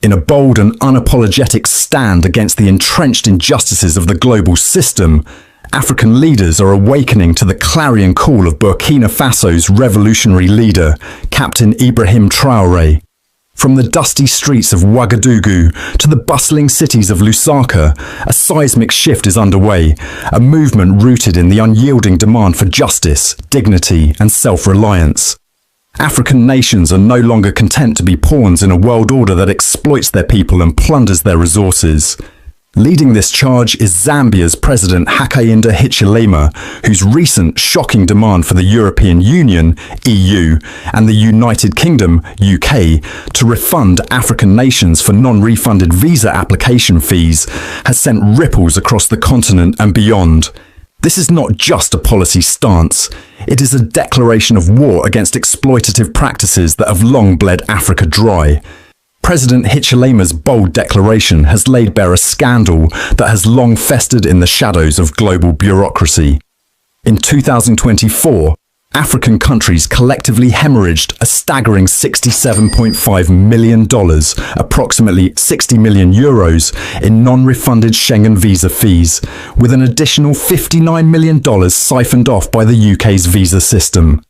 In a bold and unapologetic stand against the entrenched injustices of the global system, African leaders are awakening to the clarion call of Burkina Faso's revolutionary leader, Captain Ibrahim Traoré. From the dusty streets of Ouagadougou to the bustling cities of Lusaka, a seismic shift is underway, a movement rooted in the unyielding demand for justice, dignity, and self-reliance. African nations are no longer content to be pawns in a world order that exploits their people and plunders their resources. Leading this charge is Zambia's President Hakainde Hichilema, whose recent shocking demand for the European Union (EU) and the United Kingdom (UK) to refund African nations for non-refunded visa application fees has sent ripples across the continent and beyond. This is not just a policy stance. It is a declaration of war against exploitative practices that have long bled Africa dry. President Hichilema's bold declaration has laid bare a scandal that has long festered in the shadows of global bureaucracy. In 2024, African countries collectively hemorrhaged a staggering $67.5 million, approximately 60 million euros, in non-refunded Schengen visa fees, with an additional $59 million siphoned off by the UK's visa system.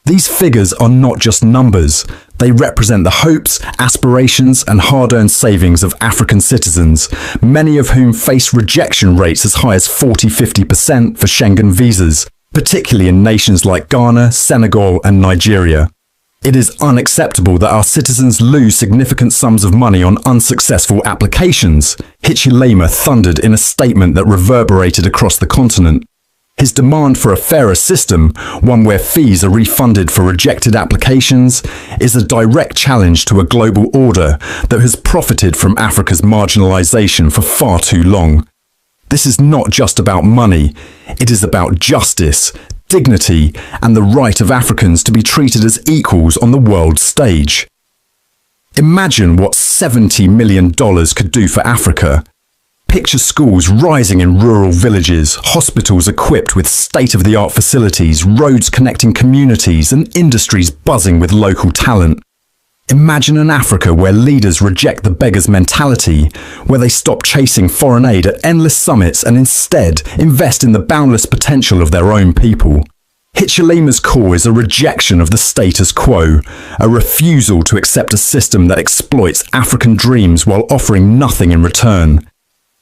These figures are not just numbers. They represent the hopes, aspirations, and hard-earned savings of African citizens, many of whom face rejection rates as high as 40–50% for Schengen visas, particularly in nations like Ghana, Senegal, and Nigeria. It is unacceptable that our citizens lose significant sums of money on unsuccessful applications, Hichilema thundered in a statement that reverberated across the continent. His demand for a fairer system, one where fees are refunded for rejected applications, is a direct challenge to a global order that has profited from Africa's marginalization for far too long. This is not just about money, it is about justice, dignity, and the right of Africans to be treated as equals on the world stage. Imagine what $70 million could do for Africa. Picture schools rising in rural villages, hospitals equipped with state-of-the-art facilities, roads connecting communities, and industries buzzing with local talent. Imagine an Africa where leaders reject the beggar's mentality, where they stop chasing foreign aid at endless summits and instead invest in the boundless potential of their own people. Hichilema's call is a rejection of the status quo, a refusal to accept a system that exploits African dreams while offering nothing in return.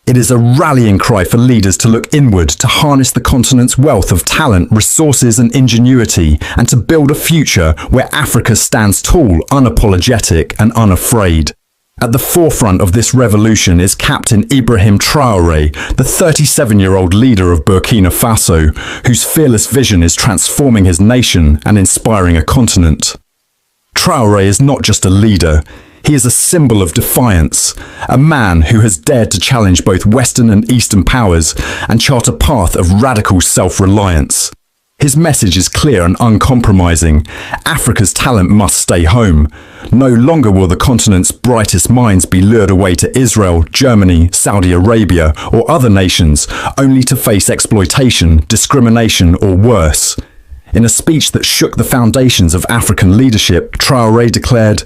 It is a rallying cry for leaders to look inward, to harness the continent's wealth of talent, resources and ingenuity, and to build a future where Africa stands tall, unapologetic and unafraid. At the forefront of this revolution is Captain Ibrahim Traoré, the 37-year-old leader of Burkina Faso, whose fearless vision is transforming his nation and inspiring a continent. Traoré is not just a leader. He is a symbol of defiance, a man who has dared to challenge both Western and Eastern powers and chart a path of radical self-reliance. His message is clear and uncompromising. Africa's talent must stay home. No longer will the continent's brightest minds be lured away to Israel, Germany, Saudi Arabia, or other nations, only to face exploitation, discrimination, or worse. In a speech that shook the foundations of African leadership, Traoré declared,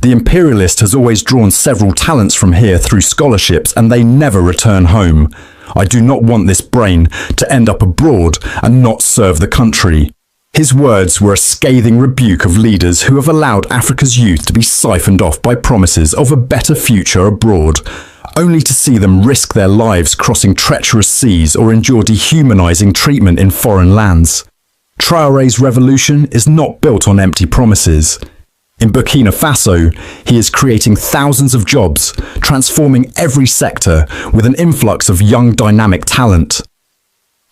"The imperialist has always drawn several talents from here through scholarships and they never return home. I do not want this brain to end up abroad and not serve the country." His words were a scathing rebuke of leaders who have allowed Africa's youth to be siphoned off by promises of a better future abroad, only to see them risk their lives crossing treacherous seas or endure dehumanizing treatment in foreign lands. Traoré's revolution is not built on empty promises. In Burkina Faso, he is creating thousands of jobs, transforming every sector with an influx of young dynamic talent.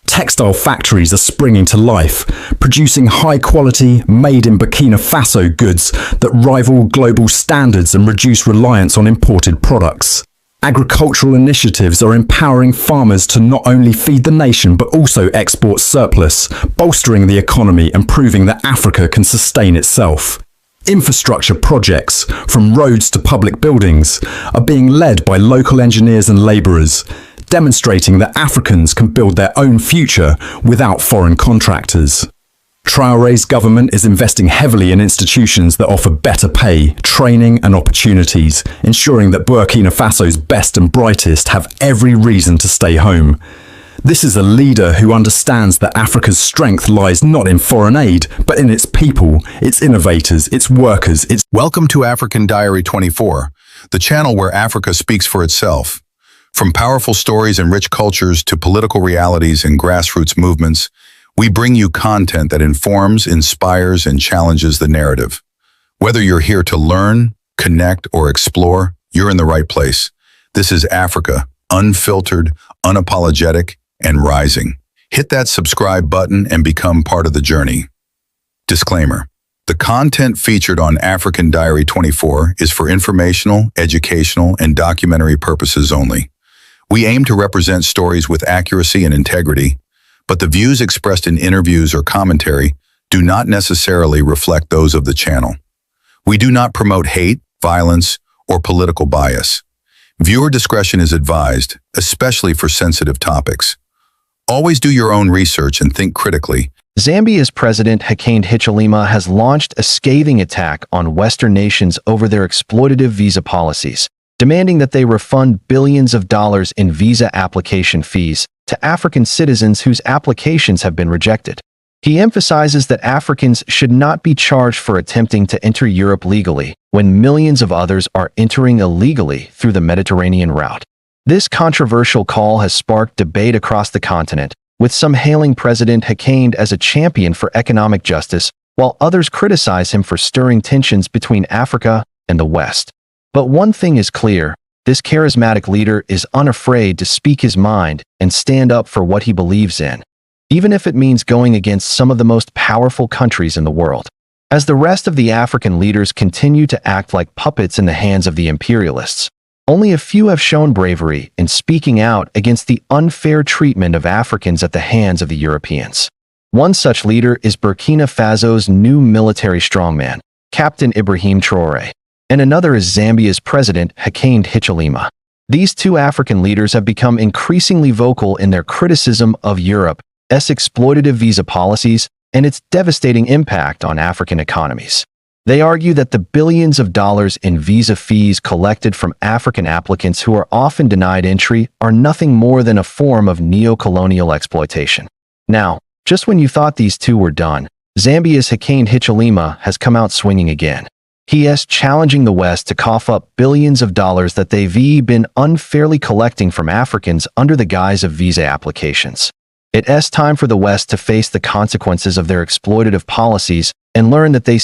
Textile factories are springing to life, producing high-quality, made-in-Burkina Faso goods that rival global standards and reduce reliance on imported products. Agricultural initiatives are empowering farmers to not only feed the nation but also export surplus, bolstering the economy and proving that Africa can sustain itself. Infrastructure projects, from roads to public buildings, are being led by local engineers and labourers, demonstrating that Africans can build their own future without foreign contractors. Traoré's government is investing heavily in institutions that offer better pay, training and opportunities, ensuring that Burkina Faso's best and brightest have every reason to stay home. This is a leader who understands that Africa's strength lies not in foreign aid, but in its people, its innovators, its workers, its... Welcome to African Diary 24, the channel where Africa speaks for itself. From powerful stories and rich cultures to political realities and grassroots movements, we bring you content that informs, inspires, and challenges the narrative. Whether you're here to learn, connect, or explore, you're in the right place. This is Africa, unfiltered, unapologetic, and rising. Hit that subscribe button and become part of the journey. Disclaimer: the content featured on African Diary 24 is for informational, educational, and documentary purposes only. We aim to represent stories with accuracy and integrity, but the views expressed in interviews or commentary do not necessarily reflect those of the channel. We do not promote hate, violence, or political bias. Viewer discretion is advised, especially for sensitive topics. Always do your own research and think critically. Zambia's President Hakainde Hichilema has launched a scathing attack on Western nations over their exploitative visa policies, demanding that they refund billions of dollars in visa application fees to African citizens whose applications have been rejected. He emphasizes that Africans should not be charged for attempting to enter Europe legally when millions of others are entering illegally through the Mediterranean route. This controversial call has sparked debate across the continent, with some hailing President Hakainde as a champion for economic justice, while others criticize him for stirring tensions between Africa and the West. But one thing is clear: this charismatic leader is unafraid to speak his mind and stand up for what he believes in, even if it means going against some of the most powerful countries in the world. As the rest of the African leaders continue to act like puppets in the hands of the imperialists, only a few have shown bravery in speaking out against the unfair treatment of Africans at the hands of the Europeans. One such leader is Burkina Faso's new military strongman, Captain Ibrahim Traoré, and another is Zambia's President Hakainde Hichilema. These two African leaders have become increasingly vocal in their criticism of Europe's exploitative visa policies and its devastating impact on African economies. They argue that the billions of dollars in visa fees collected from African applicants who are often denied entry are nothing more than a form of neocolonial exploitation. Now, just when you thought these two were done, Zambia's Hakainde Hichilema has come out swinging again. He is challenging the West to cough up billions of dollars that they've been unfairly collecting from Africans under the guise of visa applications. It is time for the West to face the consequences of their exploitative policies and learn that they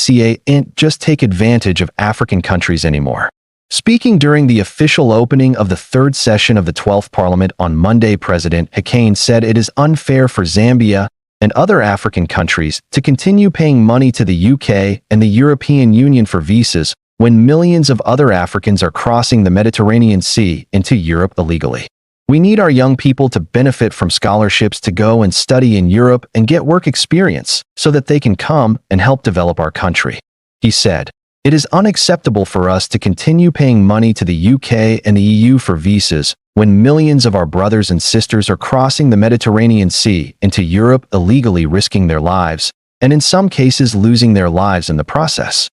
ain't just take advantage of African countries anymore. Speaking during the official opening of the third session of the 12th Parliament on Monday, President Hakainde said it is unfair for Zambia and other African countries to continue paying money to the UK and the European Union for visas when millions of other Africans are crossing the Mediterranean Sea into Europe illegally. We need our young people to benefit from scholarships to go and study in Europe and get work experience so that they can come and help develop our country. He said, "It is unacceptable for us to continue paying money to the UK and the EU for visas when millions of our brothers and sisters are crossing the Mediterranean Sea into Europe illegally, risking their lives, and in some cases losing their lives in the process."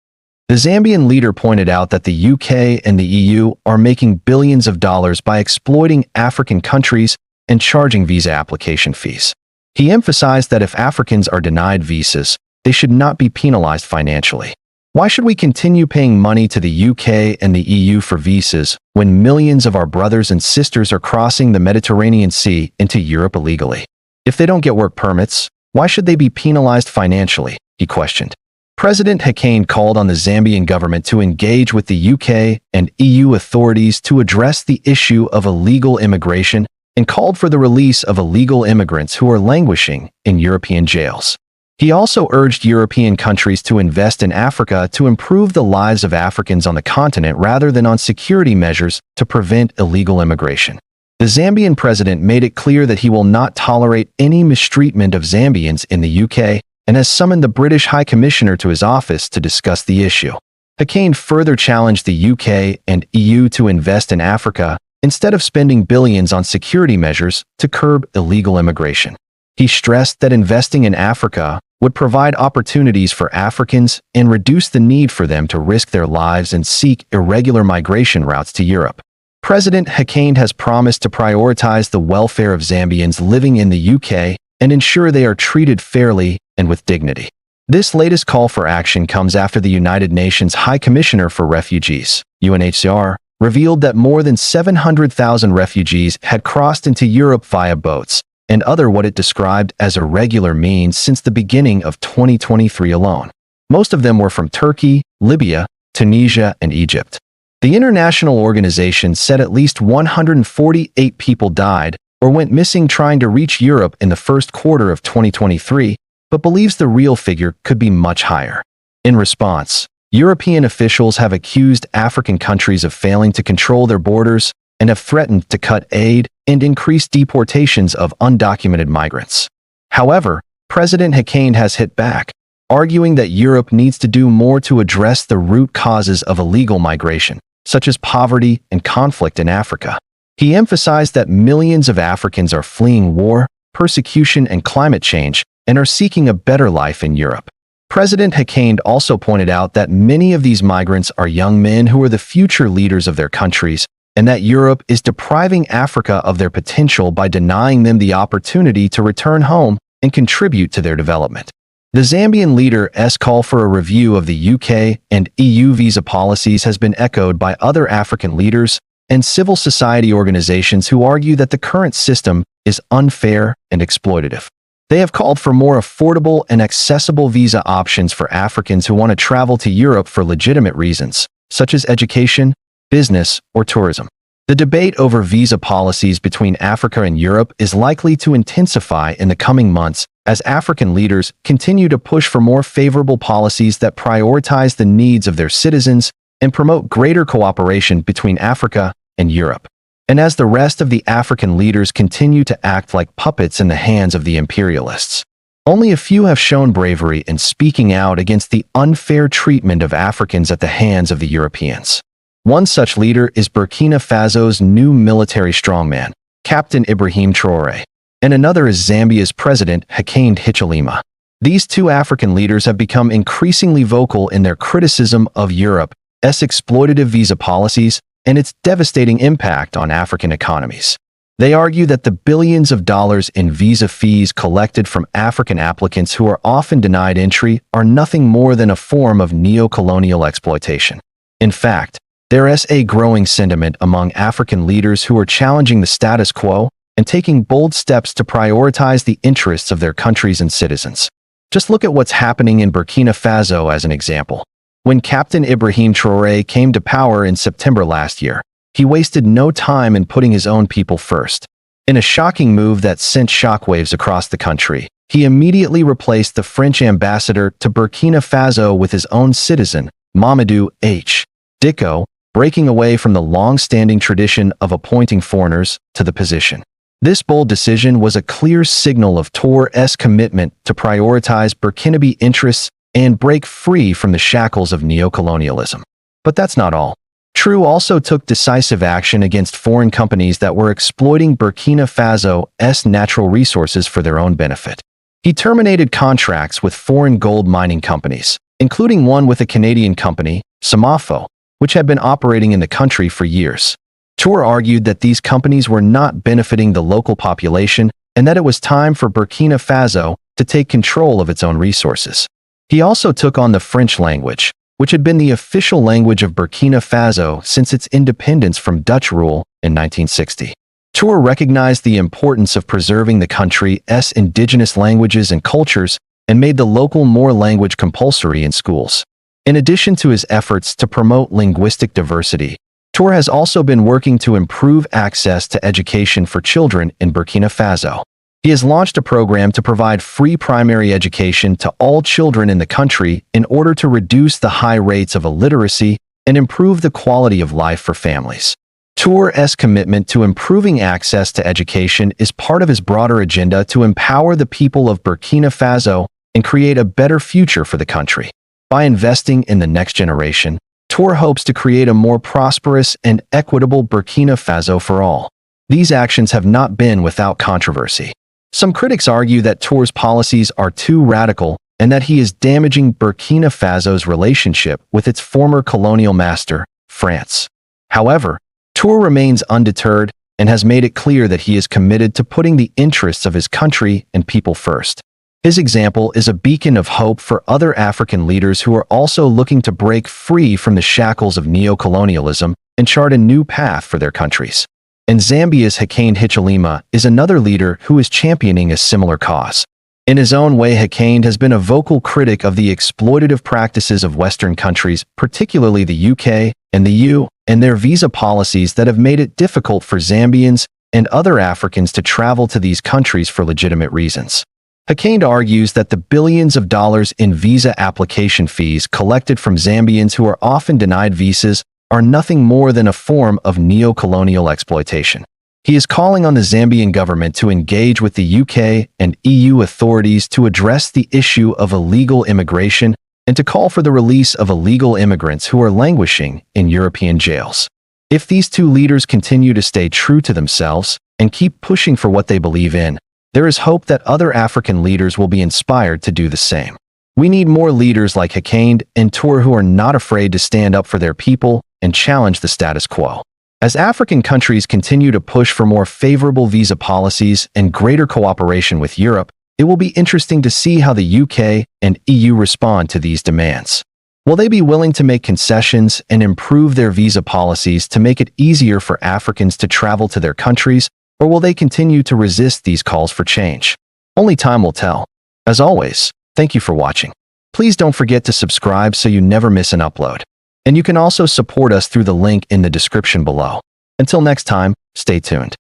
The Zambian leader pointed out that the UK and the EU are making billions of dollars by exploiting African countries and charging visa application fees. He emphasized that if Africans are denied visas, they should not be penalized financially. Why should we continue paying money to the UK and the EU for visas when millions of our brothers and sisters are crossing the Mediterranean Sea into Europe illegally? If they don't get work permits, why should they be penalized financially? He questioned. President Hakainde called on the Zambian government to engage with the UK and EU authorities to address the issue of illegal immigration and called for the release of illegal immigrants who are languishing in European jails. He also urged European countries to invest in Africa to improve the lives of Africans on the continent rather than on security measures to prevent illegal immigration. The Zambian president made it clear that he will not tolerate any mistreatment of Zambians in the UK and has summoned the British High Commissioner to his office to discuss the issue. Hakainde further challenged the UK and EU to invest in Africa instead of spending billions on security measures to curb illegal immigration. He stressed that investing in Africa would provide opportunities for Africans and reduce the need for them to risk their lives and seek irregular migration routes to Europe. President Hakainde has promised to prioritize the welfare of Zambians living in the UK and ensure they are treated fairly and with dignity. This latest call for action comes after the United Nations High Commissioner for Refugees, UNHCR, revealed that more than 700,000 refugees had crossed into Europe via boats and other what it described as irregular means since the beginning of 2023 alone. Most of them were from Turkey, Libya, Tunisia, and Egypt. The international organization said at least 148 people died or went missing trying to reach Europe in the first quarter of 2023, but believes the real figure could be much higher. In response, European officials have accused African countries of failing to control their borders and have threatened to cut aid and increase deportations of undocumented migrants. However, President Hakainde has hit back, arguing that Europe needs to do more to address the root causes of illegal migration, such as poverty and conflict in Africa. He emphasized that millions of Africans are fleeing war, persecution, and climate change and are seeking a better life in Europe. President Hakainde also pointed out that many of these migrants are young men who are the future leaders of their countries, and that Europe is depriving Africa of their potential by denying them the opportunity to return home and contribute to their development. The Zambian leader's call for a review of the UK and EU visa policies has been echoed by other African leaders and civil society organizations who argue that the current system is unfair and exploitative. They have called for more affordable and accessible visa options for Africans who want to travel to Europe for legitimate reasons, such as education, business, or tourism. The debate over visa policies between Africa and Europe is likely to intensify in the coming months as African leaders continue to push for more favorable policies that prioritize the needs of their citizens and promote greater cooperation between Africa and Europe. And as the rest of the African leaders continue to act like puppets in the hands of the imperialists. Only a few have shown bravery in speaking out against the unfair treatment of Africans at the hands of the Europeans. One such leader is Burkina Faso's new military strongman, Captain Ibrahim Traoré, and another is Zambia's President Hakainde Hichilema. These two African leaders have become increasingly vocal in their criticism of Europe's exploitative visa policies and its devastating impact on African economies. They argue that the billions of dollars in visa fees collected from African applicants who are often denied entry are nothing more than a form of neocolonial exploitation. In fact, there is a growing sentiment among African leaders who are challenging the status quo and taking bold steps to prioritize the interests of their countries and citizens. Just look at what's happening in Burkina Faso as an example. When Captain Ibrahim Traoré came to power in September last year, he wasted no time in putting his own people first. In a shocking move that sent shockwaves across the country, he immediately replaced the French ambassador to Burkina Faso with his own citizen, Mamadou H. Dicko, breaking away from the long-standing tradition of appointing foreigners to the position. This bold decision was a clear signal of Traoré's commitment to prioritize Burkinabe interests and break free from the shackles of neocolonialism. But that's not all. Traoré also took decisive action against foreign companies that were exploiting Burkina Faso's natural resources for their own benefit. He terminated contracts with foreign gold mining companies, including one with a Canadian company, Samafo, which had been operating in the country for years. Traoré argued that these companies were not benefiting the local population and that it was time for Burkina Faso to take control of its own resources. He also took on the French language, which had been the official language of Burkina Faso since its independence from Dutch rule in 1960. Traoré recognized the importance of preserving the country's indigenous languages and cultures and made the local Moor language compulsory in schools. In addition to his efforts to promote linguistic diversity, Traoré has also been working to improve access to education for children in Burkina Faso. He has launched a program to provide free primary education to all children in the country in order to reduce the high rates of illiteracy and improve the quality of life for families. Traoré's commitment to improving access to education is part of his broader agenda to empower the people of Burkina Faso and create a better future for the country. By investing in the next generation, Traoré hopes to create a more prosperous and equitable Burkina Faso for all. These actions have not been without controversy. Some critics argue that Traoré's policies are too radical and that he is damaging Burkina Faso's relationship with its former colonial master, France. However, Traoré remains undeterred and has made it clear that he is committed to putting the interests of his country and people first. His example is a beacon of hope for other African leaders who are also looking to break free from the shackles of neocolonialism and chart a new path for their countries. And Zambia's Hakainde Hichilema is another leader who is championing a similar cause. In his own way, Hakainde has been a vocal critic of the exploitative practices of Western countries, particularly the UK and the EU, and their visa policies that have made it difficult for Zambians and other Africans to travel to these countries for legitimate reasons. Hakainde argues that the billions of dollars in visa application fees collected from Zambians who are often denied visas are nothing more than a form of neo-colonial exploitation. He is calling on the Zambian government to engage with the UK and EU authorities to address the issue of illegal immigration and to call for the release of illegal immigrants who are languishing in European jails. If these two leaders continue to stay true to themselves and keep pushing for what they believe in, there is hope that other African leaders will be inspired to do the same. We need more leaders like Hakainde and Traoré who are not afraid to stand up for their people and challenge the status quo. As African countries continue to push for more favorable visa policies and greater cooperation with Europe, it will be interesting to see how the UK and EU respond to these demands. Will they be willing to make concessions and improve their visa policies to make it easier for Africans to travel to their countries, or will they continue to resist these calls for change? Only time will tell. As always, thank you for watching. Please don't forget to subscribe so you never miss an upload. And you can also support us through the link in the description below. Until next time, stay tuned.